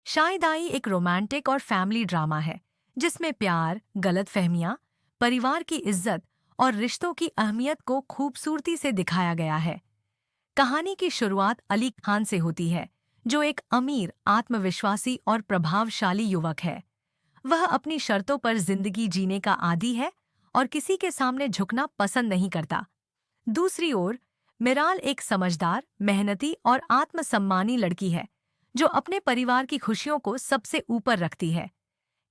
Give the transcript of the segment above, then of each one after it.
शायद एक रोमांटिक और फैमिली ड्रामा है जिसमें प्यार, गलतफहमियां, परिवार की इज्जत और रिश्तों की अहमियत को खूबसूरती से दिखाया गया है। कहानी की शुरुआत अली खान से होती है, जो एक अमीर, आत्मविश्वासी और प्रभावशाली युवक है। वह अपनी शर्तों पर जिंदगी जीने का आदी है और किसी के सामने झुकना पसंद नहीं करता। दूसरी ओर, मिराल एक समझदार, मेहनती और आत्मसम्मानी लड़की है, जो अपने परिवार की खुशियों को सबसे ऊपर रखती है।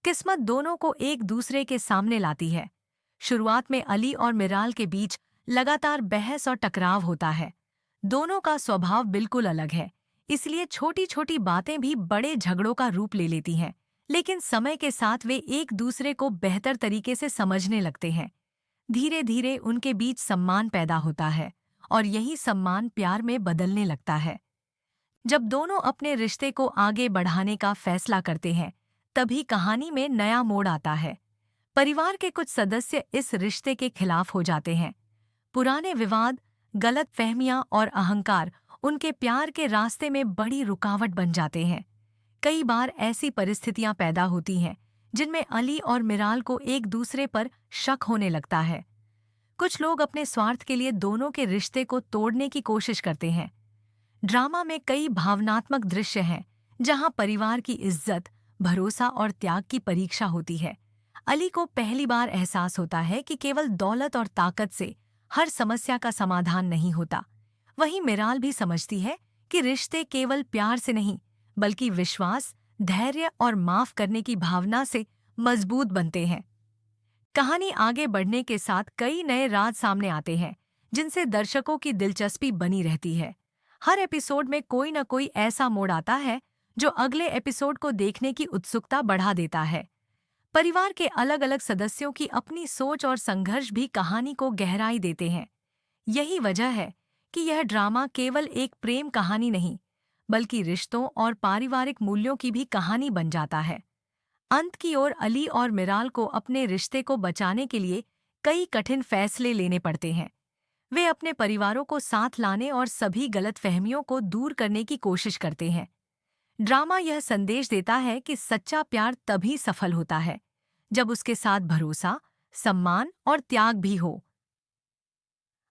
किस्मत दोनों को एक दूसरे के सामने लाती है। शुरुआत में अली और मिराल के बीच लगातार बहस और टकराव होता है। दोनों का स्वभाव बिल्कुल अलग है, इसलिए छोटी छोटी बातें भी बड़े झगड़ों का रूप ले लेती हैं। लेकिन समय के साथ वे एक दूसरे को बेहतर तरीके से समझने लगते हैं। धीरे धीरे उनके बीच सम्मान पैदा होता है और यही सम्मान प्यार में बदलने लगता है। जब दोनों अपने रिश्ते को आगे बढ़ाने का फैसला करते हैं, तभी कहानी में नया मोड़ आता है। परिवार के कुछ सदस्य इस रिश्ते के खिलाफ हो जाते हैं। पुराने विवाद, गलतफहमियां और अहंकार उनके प्यार के रास्ते में बड़ी रुकावट बन जाते हैं। कई बार ऐसी परिस्थितियां पैदा होती हैं जिनमें अली और मिराल को एक दूसरे पर शक होने लगता है। कुछ लोग अपने स्वार्थ के लिए दोनों के रिश्ते को तोड़ने की कोशिश करते हैं। ड्रामा में कई भावनात्मक दृश्य हैं जहां परिवार की इज्जत, भरोसा और त्याग की परीक्षा होती है। अली को पहली बार एहसास होता है कि केवल दौलत और ताकत से हर समस्या का समाधान नहीं होता। वहीं मिराल भी समझती है कि रिश्ते केवल प्यार से नहीं, बल्कि विश्वास, धैर्य और माफ करने की भावना से मजबूत बनते हैं। कहानी आगे बढ़ने के साथ कई नए राज सामने आते हैं, जिनसे दर्शकों की दिलचस्पी बनी रहती है। हर एपिसोड में कोई न कोई ऐसा मोड़ आता है जो अगले एपिसोड को देखने की उत्सुकता बढ़ा देता है। परिवार के अलग अलग सदस्यों की अपनी सोच और संघर्ष भी कहानी को गहराई देते हैं। यही वजह है कि यह ड्रामा केवल एक प्रेम कहानी नहीं, बल्कि रिश्तों और पारिवारिक मूल्यों की भी कहानी बन जाता है। अंत की ओर अली और मिराल को अपने रिश्ते को बचाने के लिए कई कठिन फैसले लेने पड़ते हैं। वे अपने परिवारों को साथ लाने और सभी गलतफहमियों को दूर करने की कोशिश करते हैं। ड्रामा यह संदेश देता है कि सच्चा प्यार तभी सफल होता है जब उसके साथ भरोसा, सम्मान और त्याग भी हो।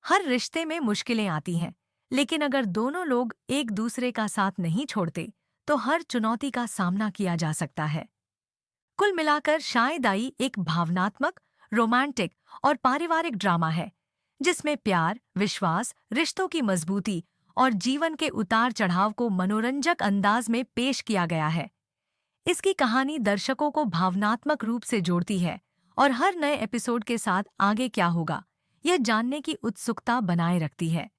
हर रिश्ते में मुश्किलें आती हैं, लेकिन अगर दोनों लोग एक दूसरे का साथ नहीं छोड़ते, तो हर चुनौती का सामना किया जा सकता है। कुल मिलाकर शायद एक भावनात्मक, रोमांटिक और पारिवारिक ड्रामा है, जिसमें प्यार, विश्वास, रिश्तों की मजबूती और जीवन के उतार चढ़ाव को मनोरंजक अंदाज में पेश किया गया है। इसकी कहानी दर्शकों को भावनात्मक रूप से जोड़ती है और हर नए एपिसोड के साथ आगे क्या होगा, यह जानने की उत्सुकता बनाए रखती है।